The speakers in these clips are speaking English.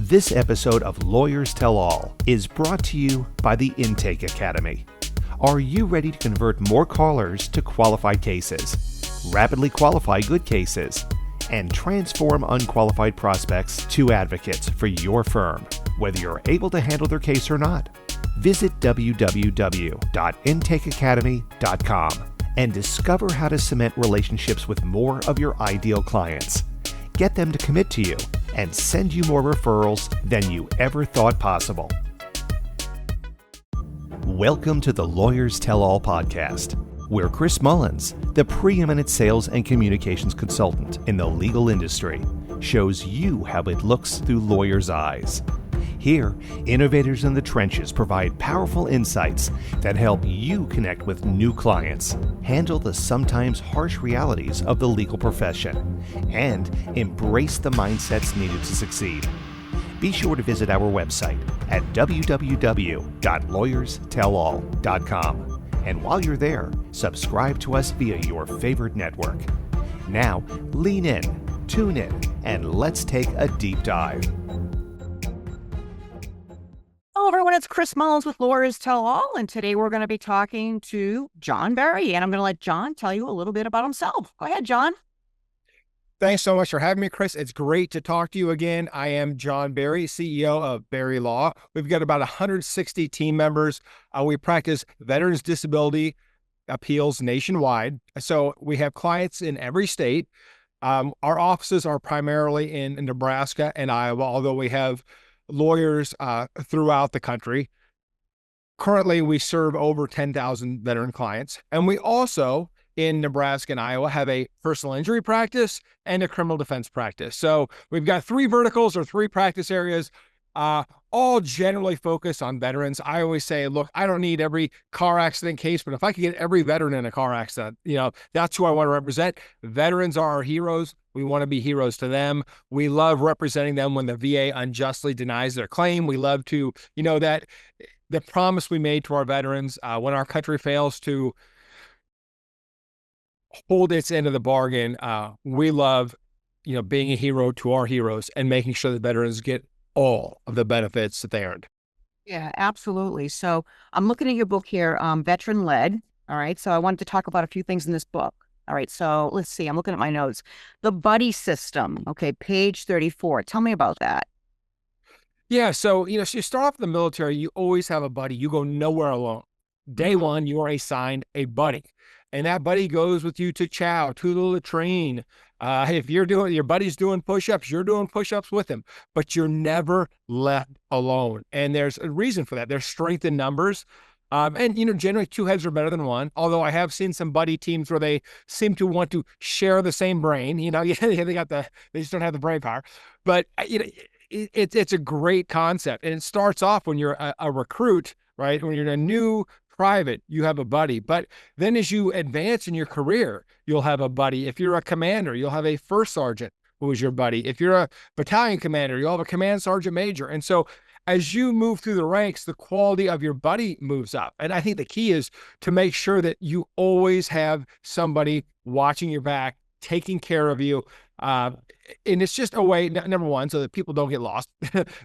This episode of Lawyers Tell All is brought to you by the Intake Academy. Are you ready to convert more callers to qualified cases, rapidly qualify good cases, and transform unqualified prospects to advocates for your firm, whether you're able to handle their case or not? Visit www.intakeacademy.com and discover how to cement relationships with more of your ideal clients. Get them to commit to you and send you more referrals than you ever thought possible. Welcome to the Lawyers Tell All podcast, where Chris Mullins, the preeminent sales and communications consultant in the legal industry, shows you how it looks through lawyers' eyes. Here, innovators in the trenches provide powerful insights that help you connect with new clients, handle the sometimes harsh realities of the legal profession, and embrace the mindsets needed to succeed. Be sure to visit our website at www.lawyerstellall.com. And while you're there, subscribe to us via your favorite network. Now, lean in, tune in, and let's take a deep dive. Hello, everyone. It's Chris Mullins with Lawyers Tell All, and today we're going to be talking to John Berry, and I'm going to let John tell you a little bit about himself. Go ahead, John. Thanks so much for having me, Chris. It's great to talk to you again. I am John Berry, CEO of Berry Law. We've got about 160 team members. We practice veterans disability appeals nationwide. So we have clients in every state. Our offices are primarily in Nebraska and Iowa, although we have lawyers throughout the country. Currently, we serve over 10,000 veteran clients. And we also, in Nebraska and Iowa, have a personal injury practice and a criminal defense practice. So we've got three verticals or three practice areas, all generally focused on veterans. I always say, look, I don't need every car accident case, but if I could get every veteran in a car accident, that's who I want to represent. Veterans are our heroes. We want to be heroes to them. We love representing them when the VA unjustly denies their claim. We love to, that the promise we made to our veterans when our country fails to hold its end of the bargain. We love, being a hero to our heroes and making sure that veterans get all of the benefits that they earned. Yeah, absolutely. So I'm looking at your book here, Veteran Led. All right. So I wanted to talk about a few things in this book. All right. So let's see. I'm looking at my notes. The buddy system. Okay. Page 34. Tell me about that. Yeah. So, so you start off in the military, you always have a buddy. You go nowhere alone. Day one, you are assigned a buddy. And that buddy goes with you to chow, to the latrine. If your buddy's doing push-ups, you're doing push-ups with him, but you're never left alone. And there's a reason for that. There's strength in numbers. And generally two heads are better than one, although I have seen some buddy teams where they seem to want to share the same brain. They just don't have the brain power, but it's a great concept. And it starts off when you're a recruit, right? When you're a new private, you have a buddy. But then as you advance in your career, you'll have a buddy. If you're a commander, you'll have a first sergeant who is your buddy. If you're a battalion commander, you'll have a command sergeant major. And so as you move through the ranks, the quality of your buddy moves up. And I think the key is to make sure that you always have somebody watching your back, taking care of you. And it's just a way, number one, so that people don't get lost,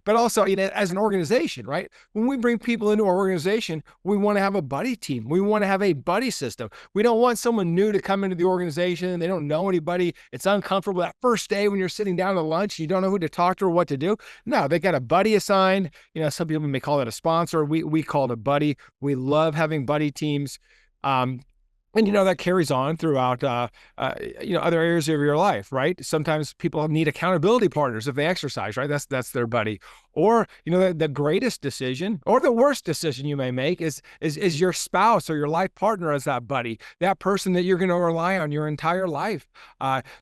but also, as an organization, right? When we bring people into our organization, we want to have a buddy team. We want to have a buddy system. We don't want someone new to come into the organization. They don't know anybody. It's uncomfortable that first day when you're sitting down at lunch, you don't know who to talk to or what to do. No, they got a buddy assigned. Some people may call it a sponsor. We call it a buddy. We love having buddy teams. And, that carries on throughout, other areas of your life, right? Sometimes people need accountability partners if they exercise, right? That's their buddy. Or, the greatest decision or the worst decision you may make is your spouse or your life partner as that buddy, that person that you're going to rely on your entire life.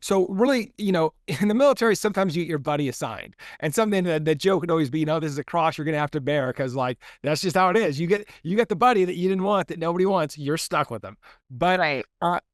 So really, in the military, sometimes you get your buddy assigned. And something that joke would always be, this is a cross you're going to have to bear because that's just how it is. You get the buddy that you didn't want, that nobody wants, you're stuck with them. But right.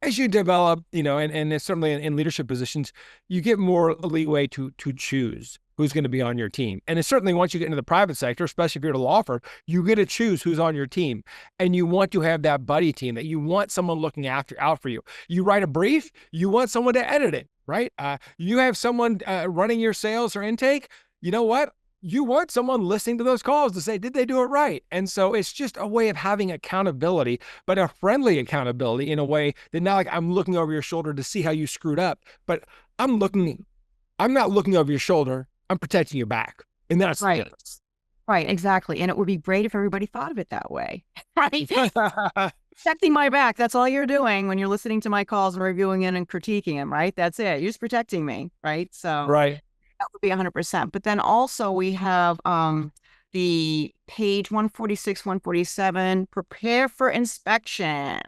As you develop, and certainly in leadership positions, you get more leeway to choose who's going to be on your team. And it's certainly once you get into the private sector, especially if you're at a law firm, you get to choose who's on your team. And you want to have that buddy team, that you want someone looking out for you. You write a brief, you want someone to edit it, right? You have someone running your sales or intake. You know what? you want someone listening to those calls to say, did they do it right? And so it's just a way of having accountability, but a friendly accountability in a way that not like I'm looking over your shoulder to see how you screwed up, but I'm not looking over your shoulder. I'm protecting your back. And that's the Right. difference. Right, exactly. And it would be great if everybody thought of it that way. Right. Protecting my back. That's all you're doing when you're listening to my calls and reviewing it and critiquing them, right? That's it. You're just protecting me, right? So Right. that would be 100%. But then also we have the page 146, 147, prepare for inspection.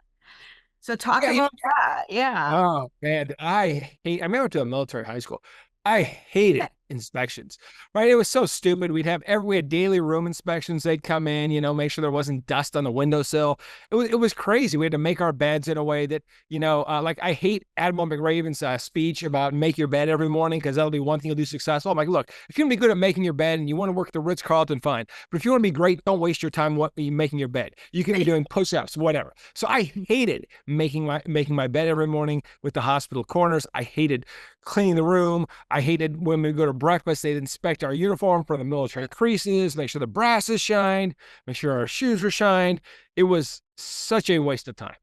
So talk about that. Yeah. Oh man, I went to a military high school. I hated inspections, right? It was so stupid. We had daily room inspections. They'd come in, make sure there wasn't dust on the windowsill. It was crazy. We had to make our beds in a way that, like I hate Admiral McRaven's speech about make your bed every morning, because that'll be one thing you'll do successful. I'm like, look, if you're gonna be good at making your bed and you want to work at the Ritz-Carlton, fine. But if you want to be great, don't waste your time making your bed. You can be doing push-ups, whatever. So I hated making my bed every morning with the hospital corners. I hated cleaning the room. I hated when we go to breakfast, they'd inspect our uniform for the military creases, make sure the brasses shined, make sure our shoes were shined. It was such a waste of time.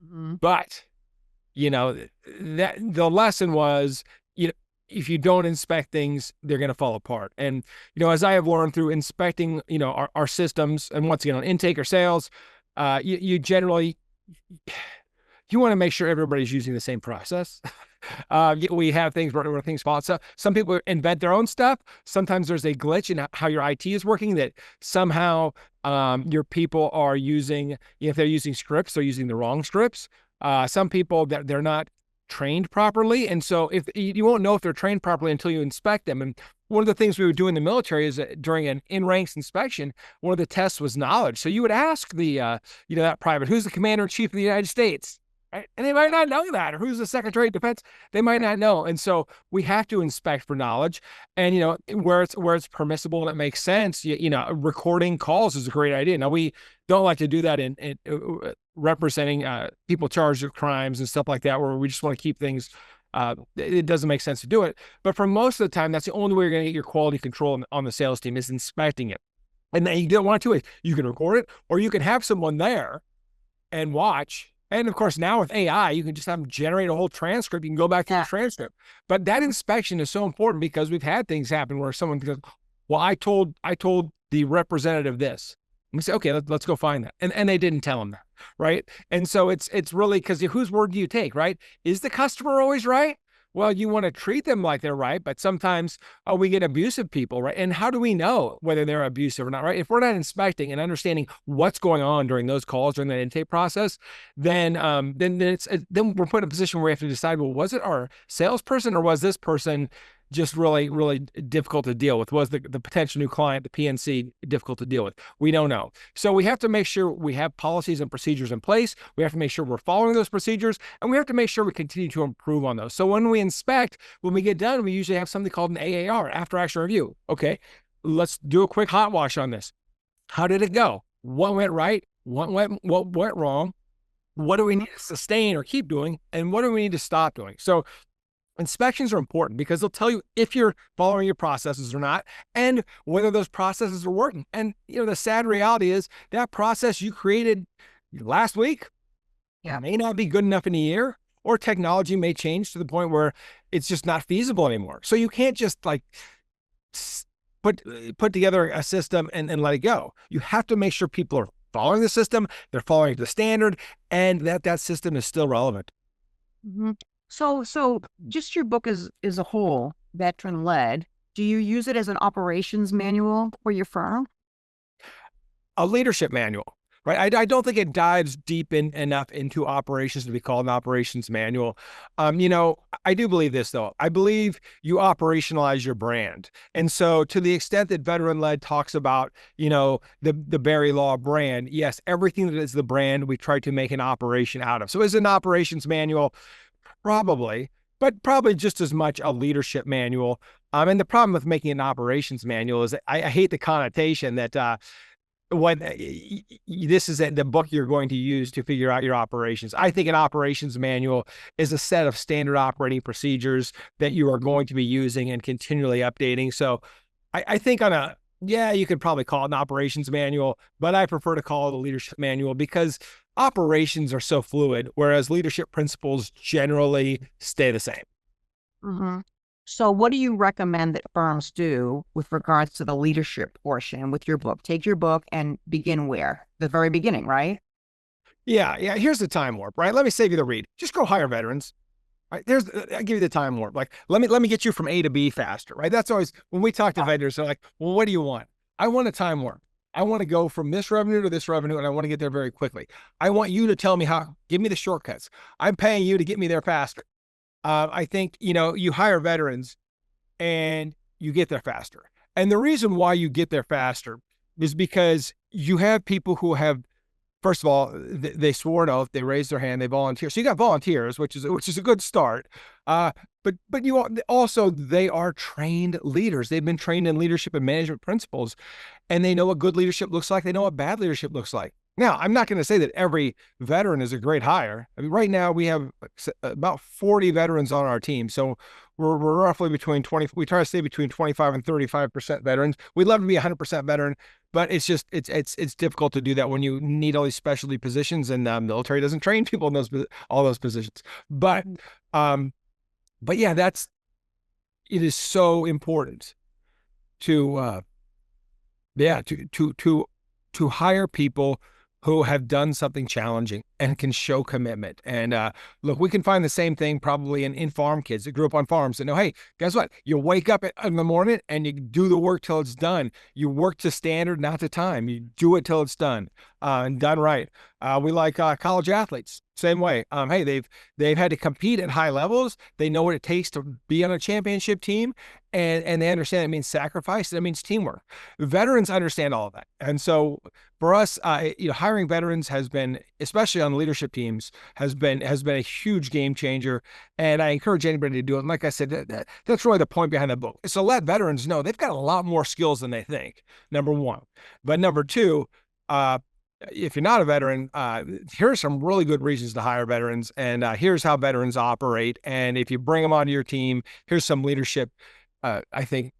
Mm-hmm. But, that the lesson was, if you don't inspect things, they're going to fall apart. And, as I have learned through inspecting, our systems, and once again, on intake or sales, you generally, you want to make sure everybody's using the same process. We have things where things fall. So some people invent their own stuff. Sometimes there's a glitch in how your IT is working, that somehow your people are using, if they're using scripts, they're using the wrong scripts. Some people that they're not trained properly. And so if you won't know if they're trained properly until you inspect them. And one of the things we would do in the military is that during an in-ranks inspection, one of the tests was knowledge. So you would ask that private, who's the commander-in-chief of the United States? Right? And they might not know that, or who's the Secretary of Defense? They might not know. And so we have to inspect for knowledge, and, where it's permissible and it makes sense, recording calls is a great idea. Now, we don't like to do that in representing people charged with crimes and stuff like that, where we just want to keep things, it doesn't make sense to do it. But for most of the time, that's the only way you're going to get your quality control on the sales team, is inspecting it. And then you don't want to, you can record it, or you can have someone there and watch. And of course, now with AI, you can just have them generate a whole transcript. You can go back to the transcript. But that inspection is so important, because we've had things happen where someone goes, well, I told the representative this. And we say, okay, let's go find that. And they didn't tell him that, right? And so it's really, because whose word do you take, right? Is the customer always right? Well, you want to treat them like they're right, but sometimes we get abusive people, right? And how do we know whether they're abusive or not, right? If we're not inspecting and understanding what's going on during those calls, during that intake process, then we're put in a position where we have to decide, well, was it our salesperson, or was this person just really, really difficult to deal with? Was the potential new client, the PNC, difficult to deal with? We don't know. So we have to make sure we have policies and procedures in place. We have to make sure we're following those procedures, and we have to make sure we continue to improve on those. So when we inspect, when we get done, we usually have something called an AAR, after action review. Okay, let's do a quick hot wash on this. How did it go? What went right? What went wrong? What do we need to sustain or keep doing? And what do we need to stop doing? So inspections are important, because they'll tell you if you're following your processes or not, and whether those processes are working. And, the sad reality is that process you created last week may not be good enough in a year, or technology may change to the point where it's just not feasible anymore. So you can't just like put together a system and let it go. You have to make sure people are following the system, they're following the standard, and that system is still relevant. Mm-hmm. So just your book as a whole, veteran led, do you use it as an operations manual for your firm? A leadership manual, right? I don't think it dives deep enough into operations to be called an operations manual. I do believe this, though. I believe you operationalize your brand. And so to the extent that veteran led talks about, the Barry Law brand, yes, everything that is the brand, we try to make an operation out of. So is it an operations manual? Probably, but probably just as much a leadership manual. And the problem with making an operations manual is that I hate the connotation that when this is the book you're going to use to figure out your operations. I think an operations manual is a set of standard operating procedures that you are going to be using and continually updating. So I think you could probably call it an operations manual, but I prefer to call it a leadership manual because operations are so fluid, whereas leadership principles generally stay the same. Mm-hmm. So what do you recommend that firms do with regards to the leadership portion with your book? Take your book and begin where? The very beginning, right? Yeah. Here's the time warp, right? Let me save you the read. Just go hire veterans. Right. I give you the time warp. Like, let me get you from A to B faster, right? That's always when we talk to vendors, they're like, well, what do you want? I want a time warp. I want to go from this revenue to this revenue, and I want to get there very quickly. I want you to tell me how, give me the shortcuts. I'm paying you to get me there faster. I think, you hire veterans and you get there faster. And the reason why you get there faster is because you have people who have, first of all, they swore an oath, they raised their hand, they volunteer. So you got volunteers, which is a good start. But you also, they are trained leaders. They've been trained in leadership and management principles, and they know what good leadership looks like. They know what bad leadership looks like. Now, I'm not going to say that every veteran is a great hire. I mean, right now we have about 40 veterans on our team. So we're roughly between 20, we try to stay between 25 and 35% veterans. We'd love to be 100% veteran, but it's just, it's difficult to do that when you need all these specialty positions, and the military doesn't train people in all those positions. But yeah, it is so important to hire people who have done something challenging and can show commitment. And look, we can find the same thing probably in farm kids that grew up on farms that know, hey, guess what? You wake up in the morning and you do the work till it's done. You work to standard, not to time. You do it till it's done and done right. We like college athletes. Same way. Hey, they've had to compete at high levels. They know what it takes to be on a championship team, and they understand it means sacrifice. It means teamwork. Veterans understand all of that, and so for us, hiring veterans has been, especially on leadership teams, has been a huge game changer. And I encourage anybody to do it. And like I said, that's really the point behind the book. Is to let veterans know they've got a lot more skills than they think. Number one, but number two. If you're not a veteran, here are some really good reasons to hire veterans, and here's how veterans operate. And if you bring them onto your team, here's some leadership, I think,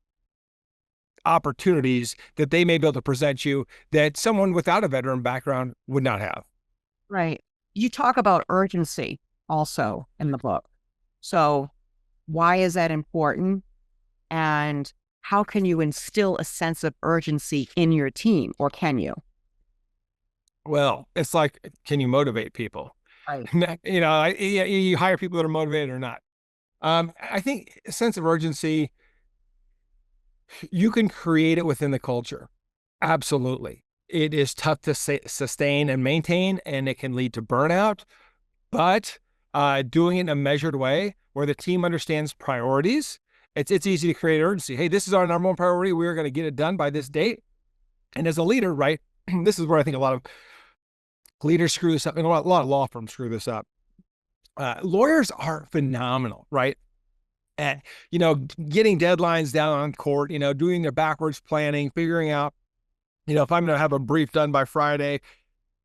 opportunities that they may be able to present you that someone without a veteran background would not have. Right. You talk about urgency also in the book. So why is that important? And how can you instill a sense of urgency in your team, or can you? Well, it's like, can you motivate people? Right. You hire people that are motivated or not. I think a sense of urgency, you can create it within the culture. Absolutely. It is tough to sustain and maintain, and it can lead to burnout, but doing it in a measured way where the team understands priorities, it's easy to create urgency. Hey, this is our number one priority. We're going to get it done by this date. And as a leader, right, this is where I think a lot of leaders screw this up, and a lot of law firms screw this up. Lawyers are phenomenal, right? At, getting deadlines down on court, doing their backwards planning, figuring out, if I'm going to have a brief done by Friday,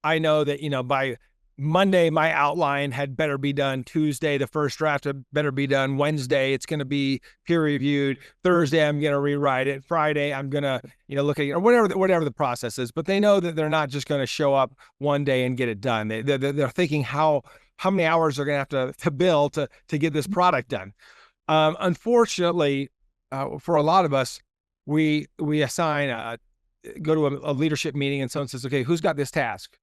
I know that, by Monday, my outline had better be done. Tuesday, the first draft had better be done. Wednesday, it's going to be peer reviewed. Thursday, I'm going to rewrite it. Friday, I'm going to, look at, whatever the process is, but they know that they're not just going to show up one day and get it done. They're thinking how many hours they're going to have to bill to get this product done. Unfortunately, for a lot of us, we assign, go to a leadership meeting and someone says, okay, who's got this task?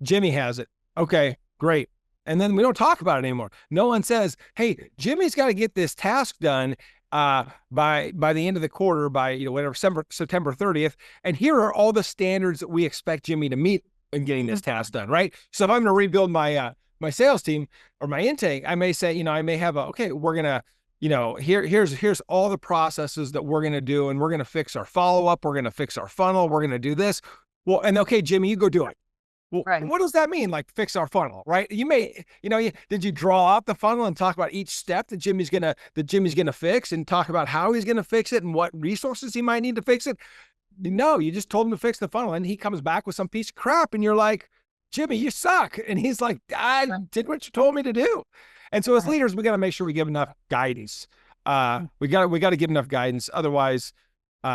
Jimmy has it. Okay, great. And then we don't talk about it anymore. No one says, hey, Jimmy's got to get this task done by the end of the quarter, by whatever, September 30th. And here are all the standards that we expect Jimmy to meet in getting this task done, right? So if I'm going to rebuild my my sales team or my intake, I may say, I may have we're going to, here's all the processes that we're going to do, and we're going to fix our follow-up. We're going to fix our funnel. We're going to do this. Well, and okay, Jimmy, you go do it. Well, right. What does that mean? Like, fix our funnel, right? You may, did you draw out the funnel and talk about each step that Jimmy's gonna fix, and talk about how he's gonna fix it and what resources he might need to fix it? No, you just told him to fix the funnel, and he comes back with some piece of crap, and you're like, Jimmy, you suck. And he's like, I did what you told me to do. And so as leaders, we got to make sure we give enough guidance. We got to give enough guidance. Otherwise,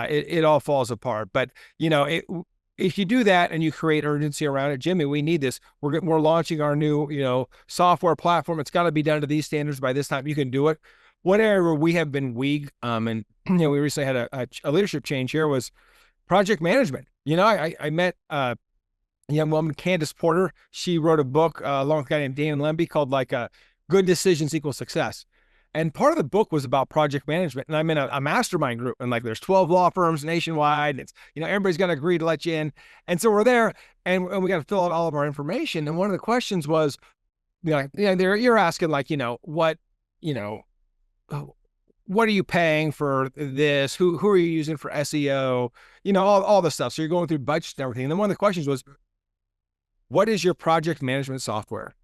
it all falls apart. But if you do that and you create urgency around it, Jimmy, we need this. We're launching our new, software platform. It's got to be done to these standards by this time. You can do it. One area where we have been weak, and we recently had a leadership change here, was project management. I met a young woman, Candace Porter. She wrote a book along with a guy named Dan Lemby called Good Decisions Equal Success. And part of the book was about project management. And I'm in a mastermind group, and there's 12 law firms nationwide. And it's, everybody's got to agree to let you in. And so we're there, and we got to fill out all of our information. And one of the questions was, you're asking what are you paying for this? Who are you using for SEO? All the stuff. So you're going through budgets and everything. And then one of the questions was, what is your project management software?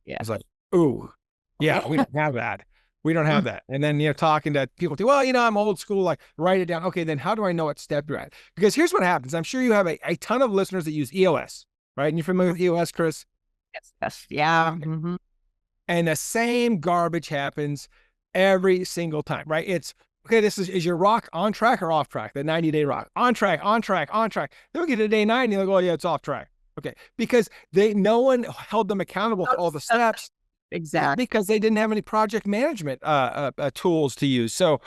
Yeah. I was like, ooh, yeah, we don't have that. We don't have that. And then, talking to people, I'm old school, write it down. Okay, then how do I know what step you're at? Because here's what happens. I'm sure you have a ton of listeners that use EOS, right? And you're familiar with EOS, Chris? Yes. Yeah. Mm-hmm. And the same garbage happens every single time, right? It's, okay, is your rock on track or off track? The 90-day rock. On track, on track, on track. Then we get to day 90 and they'll go, yeah, it's off track. Okay. Because no one held them accountable to all the steps. Exactly. Because they didn't have any project management tools to use. So,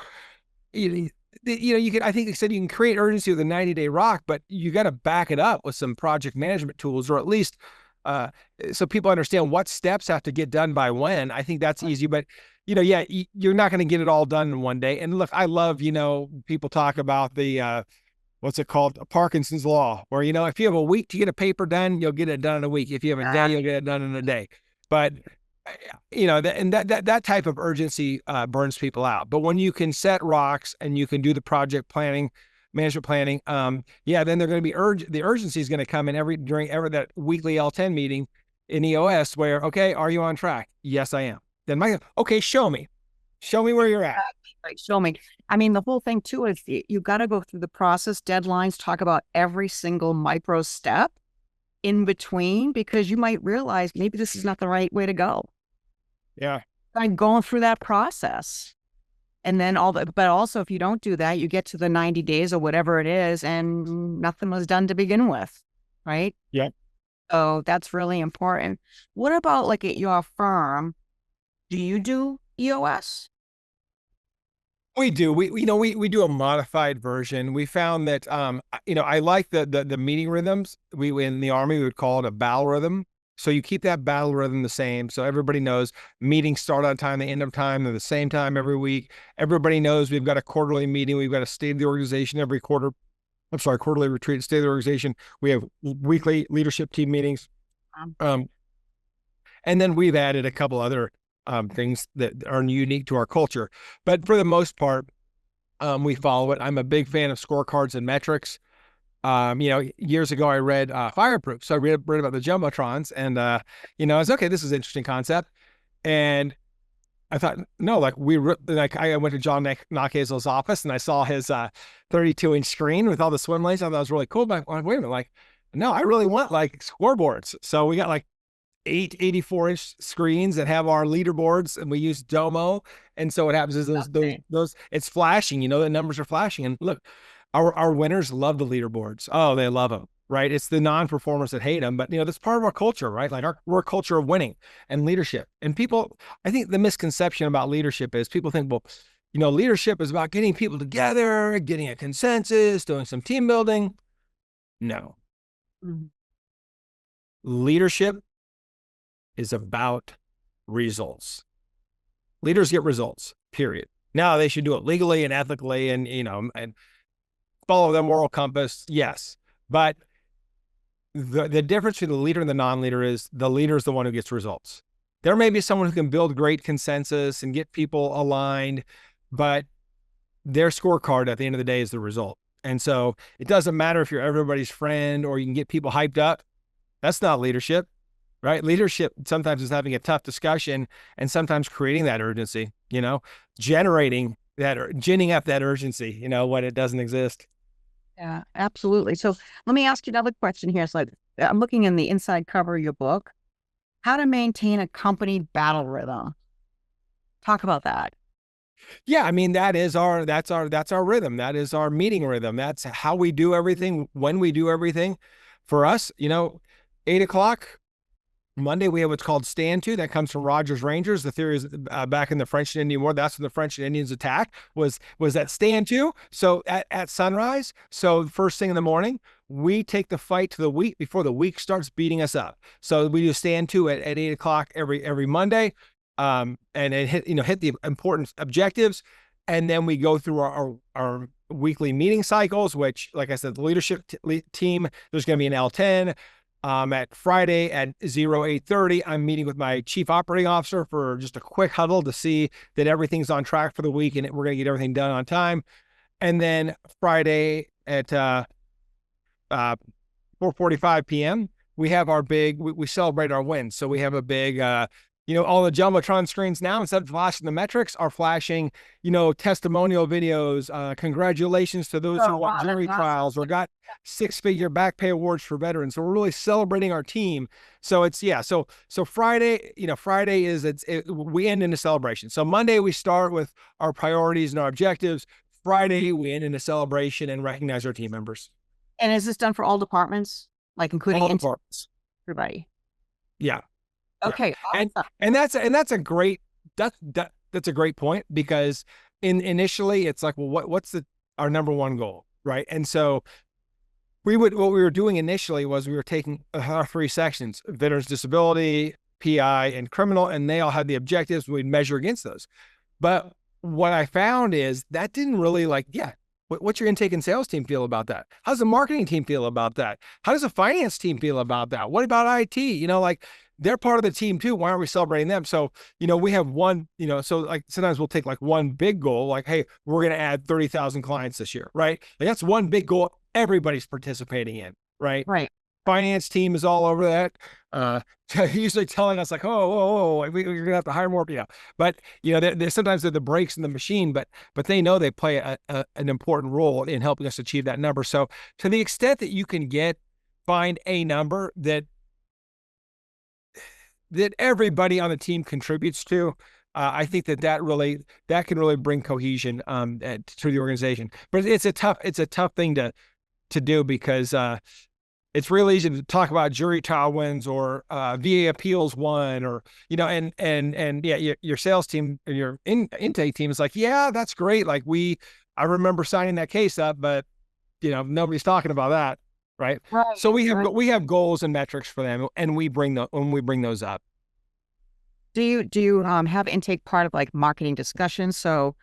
you can, I think they said you can create urgency with a 90-day rock, but you got to back it up with some project management tools, or at least so people understand what steps have to get done by when. I think that's easy, but you're not going to get it all done in one day. And look, I love, people talk about the, what's it called? Parkinson's law, where, if you have a week to get a paper done, you'll get it done in a week. If you have a day, you'll get it done in a day. But that type of urgency burns people out. But when you can set rocks and you can do the project planning, management planning, then they're going to be the urgency is going to come in during that weekly L10 meeting in EOS, where, okay, are you on track? Yes, I am. Then okay, show me where you're at. Right, show me. I mean, the whole thing too is you got to go through the process, deadlines, talk about every single micro step in between, because you might realize maybe this is not the right way to go. Yeah. Like going through that process. And then but also if you don't do that, you get to the 90 days or whatever it is, and nothing was done to begin with. Right. Yeah. So that's really important. What about at your firm? Do you do EOS? We do. We do a modified version. We found that, I like the meeting rhythms. In the Army, we would call it a battle rhythm. So you keep that battle rhythm the same. So everybody knows meetings start on time, they end on time, they're the same time every week. Everybody knows we've got a quarterly meeting. We've got a state of the organization every quarter. Quarterly retreat, state of the organization. We have weekly leadership team meetings. And then we've added a couple other things that are unique to our culture. But for the most part, we follow it. I'm a big fan of scorecards and metrics. Years ago, I read Fireproof. So I read about the Jumbotrons, and, I was, okay, this is an interesting concept. And I thought, no, I went to John Knockhazel's office and I saw his 32-inch screen with all the swim lanes. I thought that was really cool. But wait a minute, no, I really want scoreboards. So we got 8 84-inch screens that have our leaderboards, and we use Domo. And so what happens is those it's flashing, the numbers are flashing. And look, our winners love the leaderboards. Oh, they love them, right? It's the non-performers that hate them, but that's part of our culture, right? We're a culture of winning and leadership. And people, I think the misconception about leadership is people think, well, leadership is about getting people together, getting a consensus, doing some team building. No. Mm-hmm. Leadership is about results. Leaders get results, period. Now they should do it legally and ethically and, and follow the moral compass. Yes. But the difference between the leader and the non-leader is the leader is the one who gets results. There may be someone who can build great consensus and get people aligned, but their scorecard at the end of the day is the result. And so it doesn't matter if you're everybody's friend or you can get people hyped up. That's not leadership. Right? Leadership sometimes is having a tough discussion and sometimes creating that urgency, generating ginning up that urgency, when it doesn't exist. Yeah, absolutely. So let me ask you another question here. So I'm looking in the inside cover of your book, How to Maintain a Company Battle Rhythm. Talk about that. Yeah, I mean, that's our rhythm. That is our meeting rhythm. That's how we do everything, when we do everything. For us, 8 o'clock Monday, we have what's called stand to. That comes from Rogers Rangers. The theory is back in the French and Indian War. That's when the French and Indians attacked, was that stand to. So at sunrise, so first thing in the morning, we take the fight to the week before the week starts beating us up. So we do stand to at 8 o'clock every Monday, and hit the important objectives, and then we go through our weekly meeting cycles. Which, like I said, the leadership team, there's going to be an L10. At Friday at 08:30, I'm meeting with my chief operating officer for just a quick huddle to see that everything's on track for the week and we're going to get everything done on time. And then Friday at 4:45 p.m., we have our we celebrate our wins. So we have a big, all the Jumbotron screens now, instead of flashing the metrics, are flashing, testimonial videos. Congratulations to those who won jury trials or got 6-figure back pay awards for veterans. So we're really celebrating our team. So it's, so Friday, Friday is, we end in a celebration. So Monday, we start with our priorities and our objectives. Friday, we end in a celebration and recognize our team members. And is this done for all departments, like including all departments? Everybody. Yeah. Okay. Yeah. And that's a great point, because initially it's like, well, what's our number one goal, right? And so what we were doing initially was we were taking our 3 sections: veterans, disability, PI, and criminal, and they all had the objectives. We'd measure against those. But what I found is that didn't really what's your intake and sales team feel about that? How does the marketing team feel about that? How does the finance team feel about that? What about IT? They're part of the team too. Why aren't we celebrating them? So, we have one, so like sometimes we'll take like one big goal, like, hey, we're going to add 30,000 clients this year, right? Like that's one big goal everybody's participating in, right? Right. Finance team is all over that. Usually telling us like, oh, we're going to have to hire more people. But, there's sometimes they're the brakes in the machine, but they know they play an important role in helping us achieve that number. So to the extent that you can find a number that everybody on the team contributes to, I think that can really bring cohesion to the organization. But it's a tough thing to do, because it's really easy to talk about jury trial wins or VA appeals won, or your sales team or your intake team is like, yeah, that's great. Like I remember signing that case up, but nobody's talking about that. Right. So we have goals and metrics for them, and we bring those up. Do you have intake part of like marketing discussions? So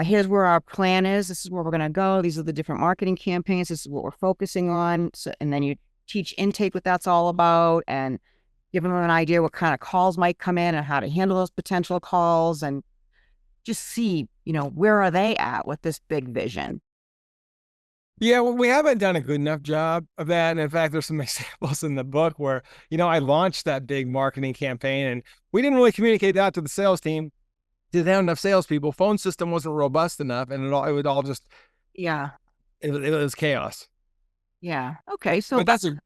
here's where our plan is. This is where we're going to go. These are the different marketing campaigns. This is what we're focusing on. So, and then you teach intake what that's all about, and give them an idea what kind of calls might come in and how to handle those potential calls, and just see, where are they at with this big vision? Yeah, well, we haven't done a good enough job of that. And in fact, there's some examples in the book where, I launched that big marketing campaign and we didn't really communicate that to the sales team. Didn't have enough salespeople. Phone system wasn't robust enough, and it would all just, yeah, it was chaos. Yeah. Okay. So but that's a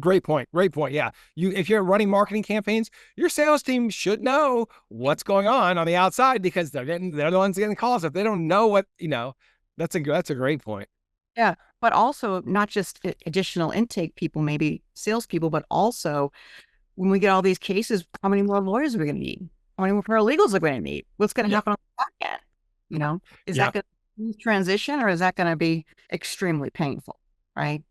great point. Great point. Yeah. If you're running marketing campaigns, your sales team should know what's going on the outside, because they're the ones getting calls. If they don't know what, that's a great point. Yeah, but also not just additional intake people, maybe salespeople, but also when we get all these cases, how many more lawyers are we going to need? How many more paralegals are we going to need? What's going to happen on the back end? Is that going to transition, or is that going to be extremely painful? Right.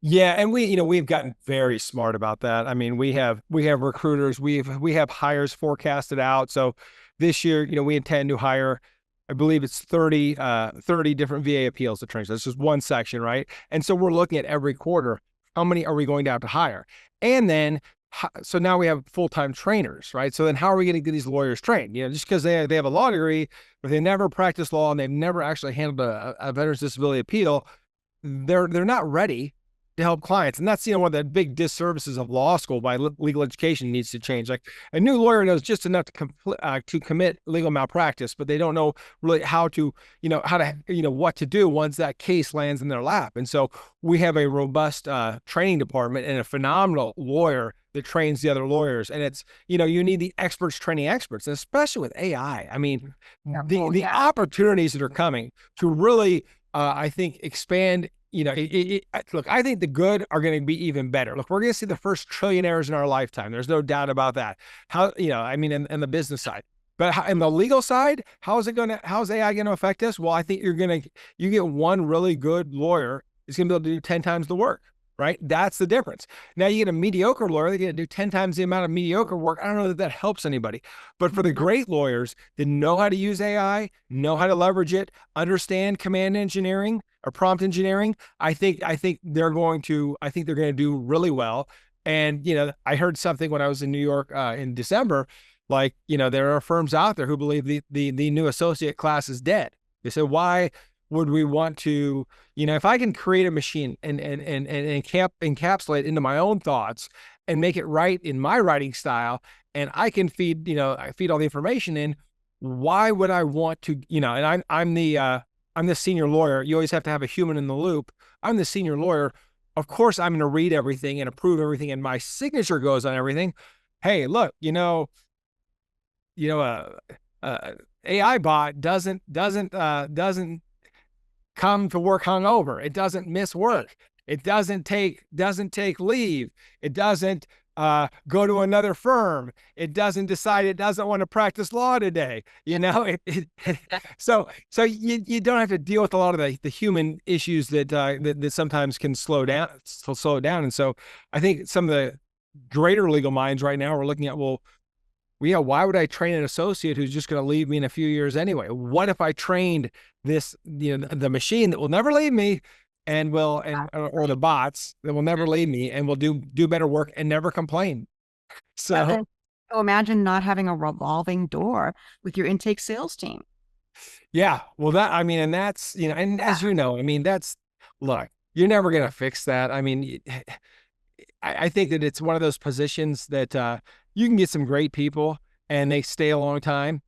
Yeah, and we've gotten very smart about that. I mean, we have recruiters, we have hires forecasted out. So this year, we intend to hire, I believe it's 30 different VA appeals attorneys. This is one section, right? And so we're looking at every quarter, how many are we going to have to hire? And then, so now we have full-time trainers, right? So then how are we going to get these lawyers trained? Just because they have a law degree, but they never practiced law and they've never actually handled a veterans disability appeal, they're not ready to help clients. And that's, one of the big disservices of law school by legal education needs to change. Like a new lawyer knows just enough to commit legal malpractice, but they don't know really how to, what to do once that case lands in their lap. And so we have a robust training department and a phenomenal lawyer that trains the other lawyers. And it's, you need the experts training experts, and especially with AI. I mean, the opportunities that are coming to really, I think, expand, look, I think the good are going to be even better. Look, we're going to see the first trillionaires in our lifetime. There's no doubt about that. How, in the business side. But in the legal side, how's AI going to affect us? Well, I think you get one really good lawyer is going to be able to do 10 times the work, right? That's the difference. Now you get a mediocre lawyer, they're going to do 10 times the amount of mediocre work. I don't know that helps anybody. But for the great lawyers that know how to use AI, know how to leverage it, understand command engineering or prompt engineering, I think they're going to do really well. And, I heard something when I was in New York in December, like, there are firms out there who believe the new associate class is dead. They said, why would we want to, if I can create a machine and encapsulate into my own thoughts and make it right in my writing style, and I can feed all the information in, why would I want to, and I'm the senior lawyer. You always have to have a human in the loop. I'm the senior lawyer. Of course, I'm going to read everything and approve everything, and my signature goes on everything. Hey, look, AI bot doesn't come to work hungover. It doesn't miss work. It doesn't take leave. It doesn't go to another firm. It doesn't decide it doesn't want to practice law today. So you don't have to deal with a lot of the human issues that sometimes can slow down. And so I think some of the greater legal minds right now are looking at, well, why would I train an associate who's just going to leave me in a few years anyway? What if I trained this, the machine that will never leave me or the bots that will never leave me and will do better work and never complain. So imagine not having a revolving door with your intake sales team. Yeah. Well, and that's, and as look, you're never going to fix that. I mean, I think that it's one of those positions that, you can get some great people and they stay a long time,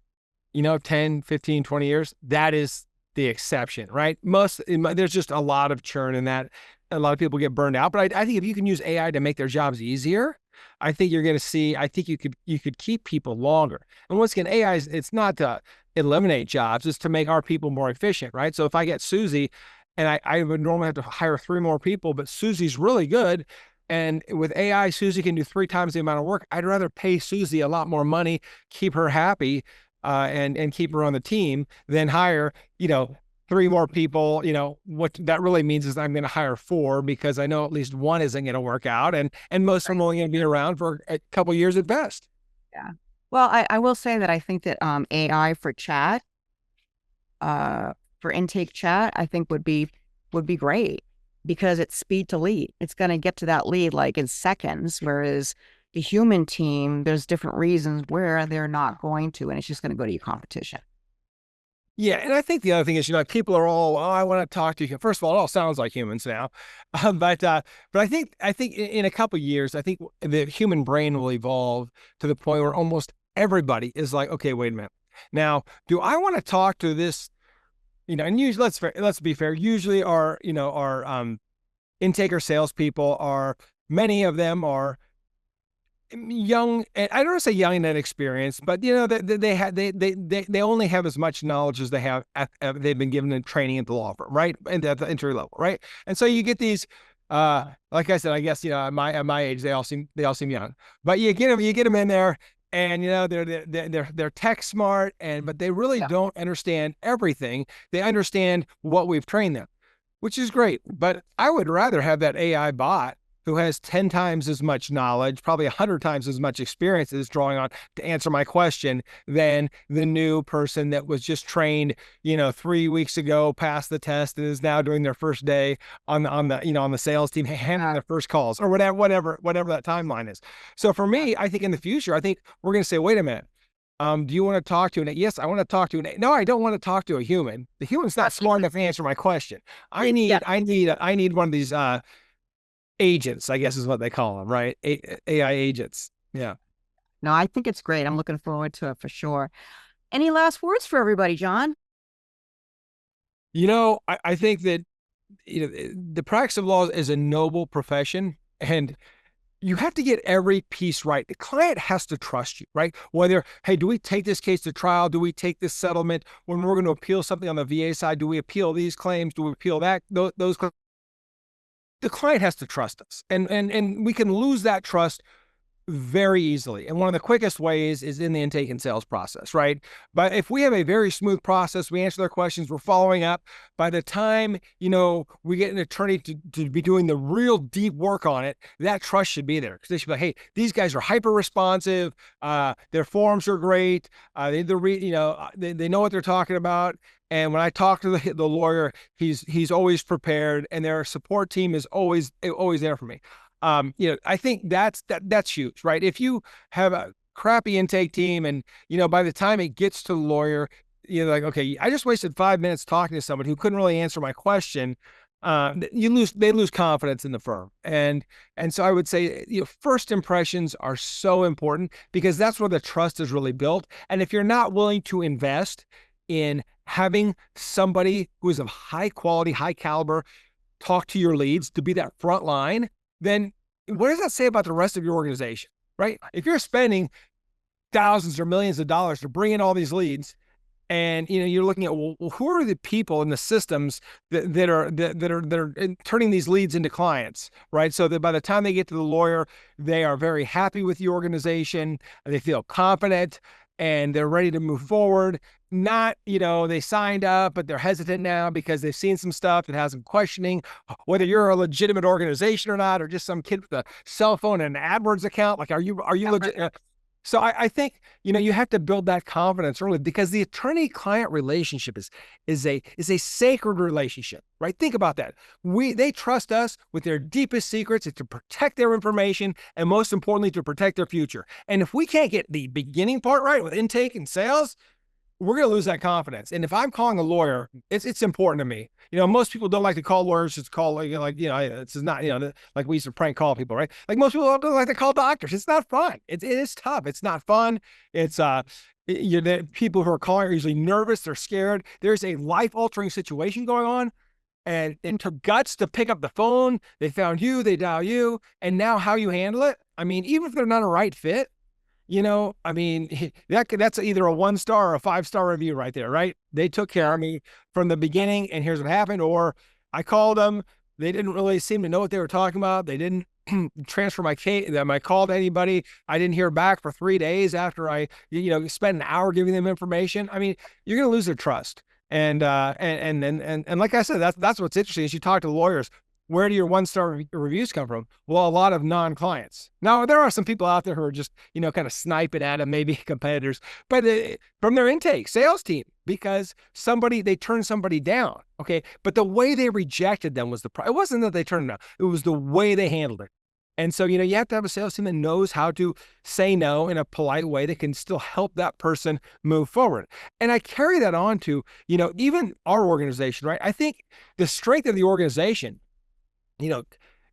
10, 15, 20 years. That is the exception, right? There's just a lot of churn in that. A lot of people get burned out, but I think if you can use AI to make their jobs easier, I think you're going to see, I think you could keep people longer. And once again, AI it's not to eliminate jobs, it's to make our people more efficient, right? So if I get Susie and I would normally have to hire 3 more people, but Susie's really good. And with AI, Susie can do 3 times the amount of work. I'd rather pay Susie a lot more money, keep her happy, and keep her on the team than hire, 3 more people. What that really means is I'm going to hire 4 because I know at least 1 isn't going to work out, and most of them are only going to be around for a couple of years at best. Yeah. Well, I will say that I think that AI for chat, for intake chat, I think would be great. Because it's speed to lead. It's going to get to that lead like in seconds, whereas the human team, there's different reasons where they're not going to, and it's just going to go to your competition. Yeah, and I think the other thing is, people are all, I want to talk to you. First of all, it all sounds like humans now, but I think in a couple of years, I think the human brain will evolve to the point where almost everybody is like, okay, wait a minute. Now, do I want to talk to this? And usually, let's be fair. Usually, our intake or salespeople many of them are young. And I don't want to say young and inexperienced, but they only have as much knowledge as they have. They've been given in training at the law firm, right, and at the entry level, right. And so you get these. Like I said, I guess at my age, they all seem young, but you get them in there. And they're tech smart, but they really don't understand everything. They understand what we've trained them, which is great. But I would rather have that AI bot who has 10 times as much knowledge, probably 100 times as much experience as drawing on to answer my question than the new person that was just trained, 3 weeks ago, passed the test, and is now doing their first day on the sales team, handling their first calls or whatever that timeline is. So for me, I think in the future, I think we're going to say, wait a minute. Do you want to talk to yes, I want to talk to no, I don't want to talk to a human. The human's not smart enough to answer my question. I need one of these, agents, I guess is what they call them, right? AI agents. Yeah. No, I think it's great. I'm looking forward to it for sure. Any last words for everybody, John? I think that the practice of law is a noble profession, and you have to get every piece right. The client has to trust you, right? Whether, hey, do we take this case to trial? Do we take this settlement? When we're going to appeal something on the VA side, do we appeal these claims? Do we appeal those claims? The client has to trust us, and we can lose that trust very easily. And one of the quickest ways is in the intake and sales process, right? But if we have a very smooth process, we answer their questions, we're following up. By the time, we get an attorney to be doing the real deep work on it, that trust should be there. Because they should be like, hey, these guys are hyper responsive. Their forms are great. They know what they're talking about. And when I talk to the lawyer, he's always prepared, and their support team is always there for me. I think that's huge, right? If you have a crappy intake team and, by the time it gets to the lawyer, you're like, okay, I just wasted 5 minutes talking to someone who couldn't really answer my question. They lose confidence in the firm. And so I would say, first impressions are so important because that's where the trust is really built. And if you're not willing to invest in having somebody who is of high quality, high caliber, talk to your leads to be that front line, then what does that say about the rest of your organization, right? If you're spending thousands or millions of dollars to bring in all these leads, and you're looking at, well, who are the people in the systems that are turning these leads into clients, right? So that by the time they get to the lawyer, they are very happy with the organization, they feel confident, and they're ready to move forward. Not, they signed up, but they're hesitant now because they've seen some stuff that has them questioning whether you're a legitimate organization or not, or just some kid with a cell phone and an AdWords account. Like, are you legit? So I think, you have to build that confidence early because the attorney-client relationship is a sacred relationship, right? Think about that. They trust us with their deepest secrets to protect their information and, most importantly, to protect their future. And if we can't get the beginning part right with intake and sales, we're going to lose that confidence. And if I'm calling a lawyer, it's important to me. Most people don't like to call lawyers. It's called it's not, like we used to prank call people, right? Like most people don't like to call doctors. It's not fun. It is tough. It's not fun. It's, the people who are calling are usually nervous. They're scared. There's a life altering situation going on. And it took guts to pick up the phone. They found you, they dial you. And now how you handle it. I mean, even if they're not a right fit, that's either a 1-star or a 5-star review right there, right? They took care of me from the beginning, and here's what happened. Or I called them. They didn't really seem to know what they were talking about. They didn't transfer my call to anybody. I didn't hear back for 3 days after I, spent an hour giving them information. I mean, you're going to lose their trust. And like I said, that's what's interesting is you talk to lawyers. Where do your 1-star reviews come from? Well, a lot of non-clients. Now, there are some people out there who are just, kind of sniping at them, maybe competitors, but from their intake sales team, because they turned somebody down. Okay. But the way they rejected them was it wasn't that they turned them down. It was the way they handled it. And so, you have to have a sales team that knows how to say no in a polite way that can still help that person move forward. And I carry that on to, even our organization, right? I think the strength of the organization,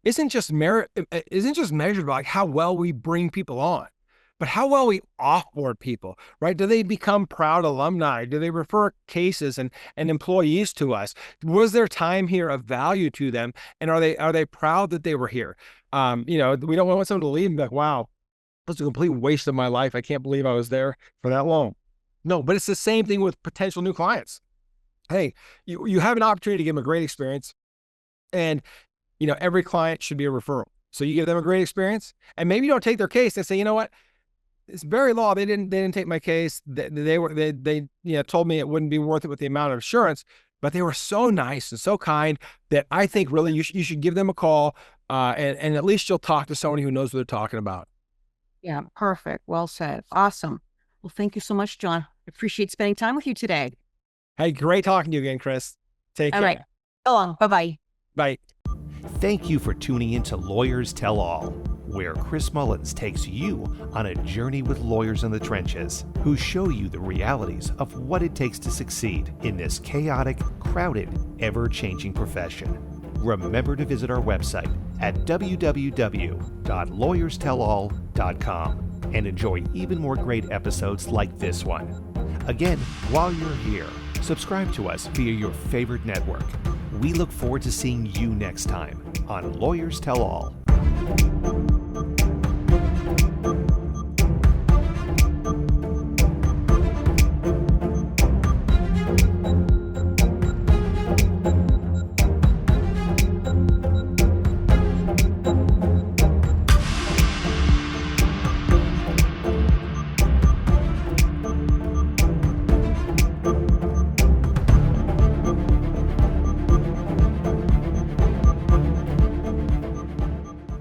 isn't just measured by how well we bring people on, but how well we offboard people, right? Do they become proud alumni? Do they refer cases and employees to us? Was their time here of value to them? And are they proud that they were here? We don't want someone to leave and be like, wow, that's a complete waste of my life. I can't believe I was there for that long. No, but it's the same thing with potential new clients. Hey, you have an opportunity to give them a great experience, and every client should be a referral. So you give them a great experience, and maybe you don't take their case and say, you know what, it's very law. They didn't take my case. They told me it wouldn't be worth it with the amount of insurance, but they were so nice and so kind that I think really you should give them a call, and at least you'll talk to someone who knows what they're talking about. Yeah, perfect. Well said. Awesome. Well, thank you so much, John. I appreciate spending time with you today. Hey, great talking to you again, Chris. Take care. All right. So long. Bye-bye. Bye. Thank you for tuning in to Lawyers Tell All, where Chris Mullins takes you on a journey with lawyers in the trenches who show you the realities of what it takes to succeed in this chaotic, crowded, ever-changing profession. remember to visit our website at www.lawyerstellall.com and enjoy even more great episodes like this one. Again, while you're here, subscribe to us via your favorite network. We look forward to seeing you next time on Lawyers Tell All.